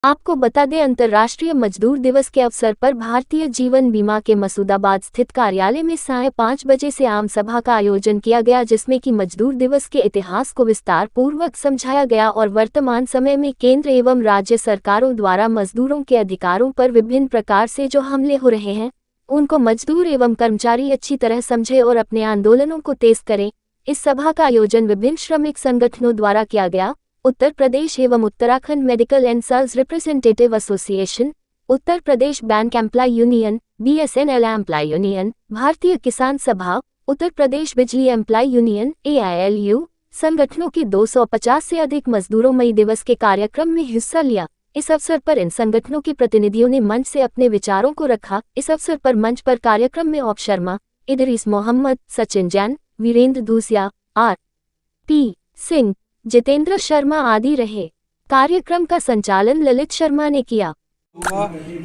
आपको बता दें, अंतर्राष्ट्रीय मजदूर दिवस के अवसर पर भारतीय जीवन बीमा के मसूदाबाद स्थित कार्यालय में साढ़े 5 बजे से आम सभा का आयोजन किया गया, जिसमें कि मजदूर दिवस के इतिहास को विस्तार पूर्वक समझाया गया और वर्तमान समय में केंद्र एवं राज्य सरकारों द्वारा मजदूरों के अधिकारों पर विभिन्न प्रकार से जो हमले हो रहे हैं, उनको मजदूर एवं कर्मचारी अच्छी तरह समझे और अपने आंदोलनों को तेज करें। इस सभा का आयोजन विभिन्न श्रमिक संगठनों द्वारा किया गया। उत्तर प्रदेश एवं Uttarakhand medical and sales representative association, Uttar Pradesh bank employ union, BSNL employ union, Bharatiya Kisan सभा, उत्तर प्रदेश बिजली एम्प्लॉय यूनियन AILU संगठनों के 250 से अधिक मजदूरों मई दिवस के कार्यक्रम में हिस्सा लिया। इस अवसर पर इन संगठनों के प्रतिनिधियों ने मंच से अपने विचारों को रखा। इस अवसर पर मंच पर कार्यक्रम में औफ शर्मा, इदरीस मोहम्मद, सचिन जैन, वीरेंद्र दूसिया, R.P. सिंह, जितेंद्र शर्मा आदि रहे। कार्यक्रम का संचालन ललित शर्मा ने किया।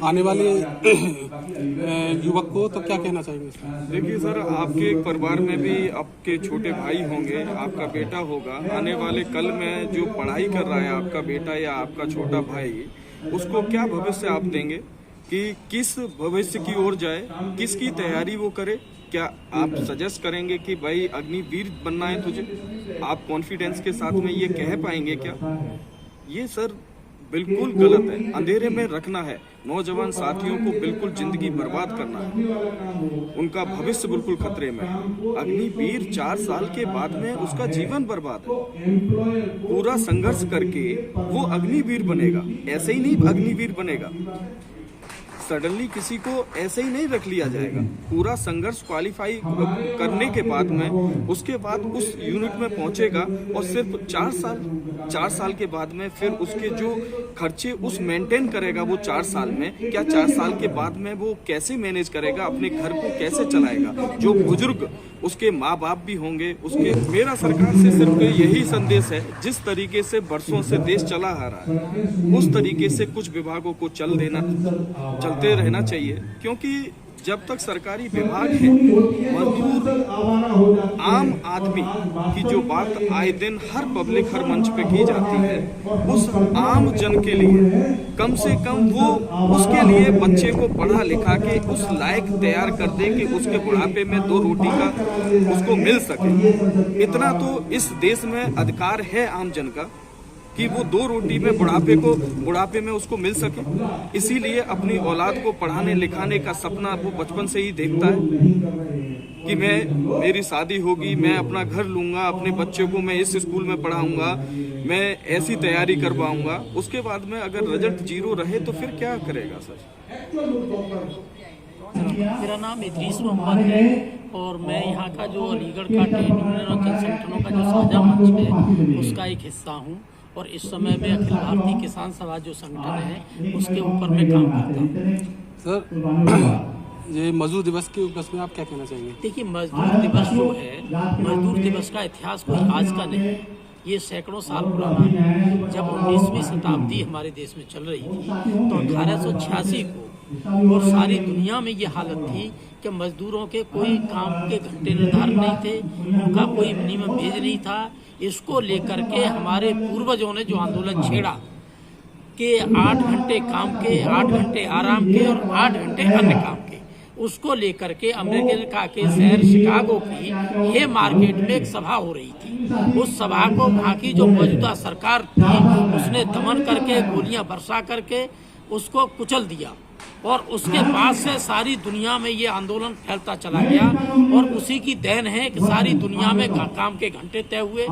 आने वाले युवक को तो क्या कहना चाहिए? देखिए सर, आपके परिवार में भी आपके छोटे भाई होंगे, आपका बेटा होगा। आने वाले कल में जो पढ़ाई कर रहा है आपका बेटा या आपका छोटा भाई, उसको क्या भविष्य आप देंगे कि किस भविष्य की ओर जाए, किसकी तैयारी वो करे? क्या आप सजेस्ट करेंगे कि भाई अग्निवीर बनना है तुझे? आप कॉन्फिडेंस के साथ में ये कह पाएंगे क्या? ये सर बिल्कुल गलत है। अंधेरे में रखना है नौजवान साथियों को, बिल्कुल जिंदगी बर्बाद करना है, उनका भविष्य बिल्कुल खतरे में है। अग्निवीर 4 साल के बाद में उसका जीवन बर्बाद है। पूरा संघर्ष करके वो अग्निवीर बनेगा, ऐसे ही नहीं अग्निवीर बनेगा। सडनली किसी को ऐसे ही नहीं रख लिया जाएगा। पूरा संघर्ष क्वालिफाई करने के बाद में उसके बाद उस यूनिट में पहुंचेगा और सिर्फ 4 साल के बाद में फिर उसके जो खर्चे उस मेंटेन करेगा वो 4 साल में, क्या 4 साल के बाद में वो कैसे मैनेज करेगा, अपने घर को कैसे चलाएगा? जो बुजुर्ग उसके माँ बाप भी होंगे उसके। मेरा सरकार से सिर्फ यही संदेश है, जिस तरीके से बरसों से देश चला आ रहा है उस तरीके से कुछ विभागों को चलते रहना चाहिए, क्योंकि जब तक सरकारी विभाग है, मजदूर आम आदमी की जो बात आए दिन हर पब्लिक हर मंच पे की जाती है, उस आम जन के लिए कम से कम वो उसके लिए बच्चे को पढ़ा लिखा के उस लायक तैयार कर दे कि उसके बुढ़ापे में 2 रोटी का उसको मिल सके। इतना तो इस देश में अधिकार है आम जन का कि वो 2 रोटी में बुढ़ापे में उसको मिल सके। इसीलिए अपनी औलाद को पढ़ाने लिखाने का सपना वो बचपन से ही देखता है कि मेरी शादी होगी, मैं अपना घर लूंगा, अपने बच्चे को मैं इस स्कूल में पढ़ाऊंगा, मैं ऐसी तैयारी करवाऊंगा। उसके बाद में अगर रिजल्ट 0 रहे तो फिर क्या करेगा सर? मेरा नाम इदरीस मोहम्मद है और मैं यहाँ का जो अलीगढ़ का ट्रेड यूनियन और जन संगठनों का जो साझा मंच है उसका एक हिस्सा हूँ और इस समय में अखिल भारतीय किसान सभा जो संगठन है उसके ऊपर मैं काम करता हूँ। सर, ये मजदूर दिवस के उपलक्ष्य में आप क्या कहना चाहेंगे? देखिए, मजदूर दिवस जो है, मजदूर दिवस का इतिहास कोई आज का नहीं है, ये सैकड़ों साल पुराना है। जब 19वीं शताब्दी हमारे देश में चल रही थी तो 1886 को और सारी दुनिया में ये हालत थी कि मजदूरों के कोई काम के घंटे निर्धारित नहीं थे, उनका कोई मिनिमम वेज नहीं था। इसको लेकर के हमारे पूर्वजों ने जो आंदोलन छेड़ा कि 8 घंटे काम के, 8 घंटे आराम के और 8 घंटे अन्य काम के, उसको लेकर के अमेरिका के शहर शिकागो की हे मार्केट में एक सभा हो रही थी। उस सभा को वहाँ की जो मौजूदा सरकार थी उसने दमन करके, गोलियां बरसा करके उसको कुचल दिया और उसके बाद से सारी दुनिया में ये आंदोलन फैलता चला गया और उसी की देन है कि सारी दुनिया में काम के घंटे तय हुए,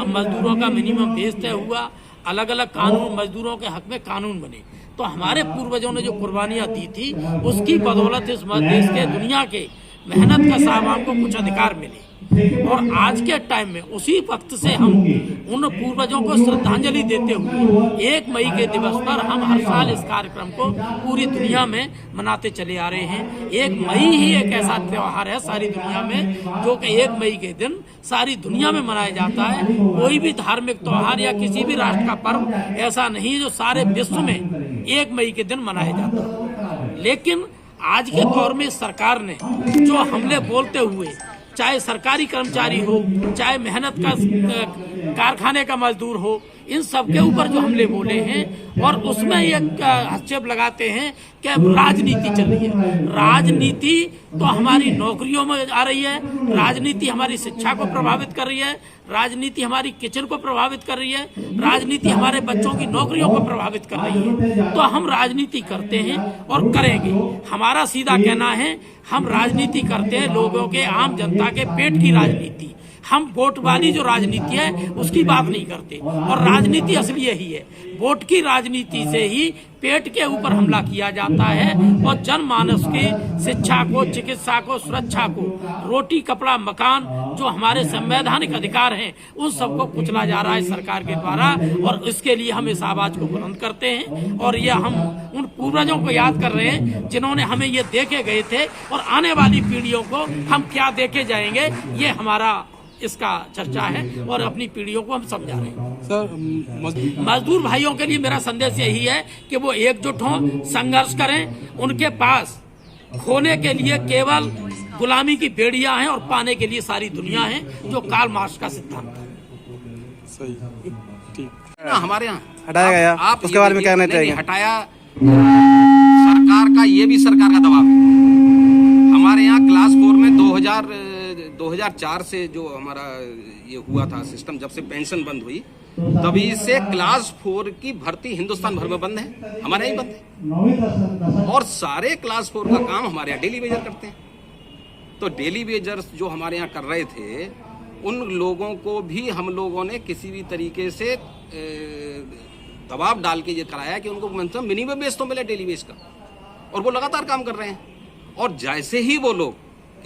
मजदूरों का मिनिमम वेज तय हुआ, अलग अलग कानून मजदूरों के हक में कानून बने। तो हमारे पूर्वजों ने जो कुर्बानियां दी थी उसकी बदौलत इस देश के दुनिया के मेहनत का साहबान को कुछ अधिकार मिले और आज के टाइम में उसी वक्त से हम उन पूर्वजों को श्रद्धांजलि देते हुए 1 मई के दिवस पर हम हर साल इस कार्यक्रम को पूरी दुनिया में मनाते चले आ रहे हैं। 1 मई ही एक ऐसा त्योहार है सारी दुनिया में जो कि 1 मई के दिन सारी दुनिया में मनाया जाता है। कोई भी धार्मिक त्योहार या किसी भी राष्ट्र का पर्व ऐसा नहीं है जो सारे विश्व में 1 मई के दिन मनाया जाता है। लेकिन आज के दौर में सरकार ने जो हमले बोलते हुए, चाहे सरकारी कर्मचारी हो, चाहे मेहनत का कारखाने का मजदूर हो, इन सब के ऊपर जो हमले बोले हैं और उसमें एक हस्तक्षेप लगाते हैं कि राजनीति चल रही है। राजनीति तो हमारी नौकरियों में आ रही है, राजनीति हमारी शिक्षा को प्रभावित कर रही है, राजनीति हमारी किचन को प्रभावित कर रही है, राजनीति हमारे बच्चों की नौकरियों को प्रभावित कर रही है। तो हम राजनीति करते हैं और करेंगे। हमारा सीधा कहना है, हम राजनीति करते हैं लोगों के, आम जनता के पेट की राजनीति। हम वोट वाली जो राजनीति है उसकी बात नहीं करते, और राजनीति असली यही है। वोट की राजनीति से ही पेट के ऊपर हमला किया जाता है और जनमानस की शिक्षा को, चिकित्सा को, सुरक्षा को, रोटी, कपड़ा, मकान, जो हमारे संवैधानिक अधिकार हैं, उन सबको कुचला जा रहा है सरकार के द्वारा। और इसके लिए हम इस आवाज को बुलंद करते हैं और ये हम उन पूर्वजों को याद कर रहे हैं जिन्होंने हमें ये देके गए थे, और आने वाली पीढ़ियों को हम क्या देके जाएंगे, ये हमारा इसका चर्चा है और अपनी पीढ़ियों को हम समझा रहे हैं। सर मजदूर भाइयों के लिए मेरा संदेश यही है कि वो एकजुट हों, संघर्ष करें। उनके पास खोने के लिए केवल गुलामी की बेड़ियां हैं और पाने के लिए सारी दुनिया है, जो कार्ल मार्क्स का सिद्धांत है। सही, ठीक। हमारे यहाँ हटाया गया, आप उसके बारे में कहना चाहिए। हटाया, सरकार का, ये भी सरकार का दबाव है। हमारे यहाँ क्लास 4 में 2004 से जो हमारा ये हुआ था सिस्टम, जब से पेंशन बंद हुई तभी से क्लास 4 की भर्ती हिंदुस्तान भर में बंद है, हमारे यहाँ ही बंद है। और सारे क्लास 4 का काम हमारे यहाँ डेली वेजर करते हैं। तो डेली वेजर्स जो हमारे यहाँ कर रहे थे, उन लोगों को भी हम लोगों ने किसी भी तरीके से दबाव डाल के ये कराया कि उनको मिनिमम बेस तो मिले डेली वेज का, और वो लगातार काम कर रहे हैं। और जैसे ही वो लोग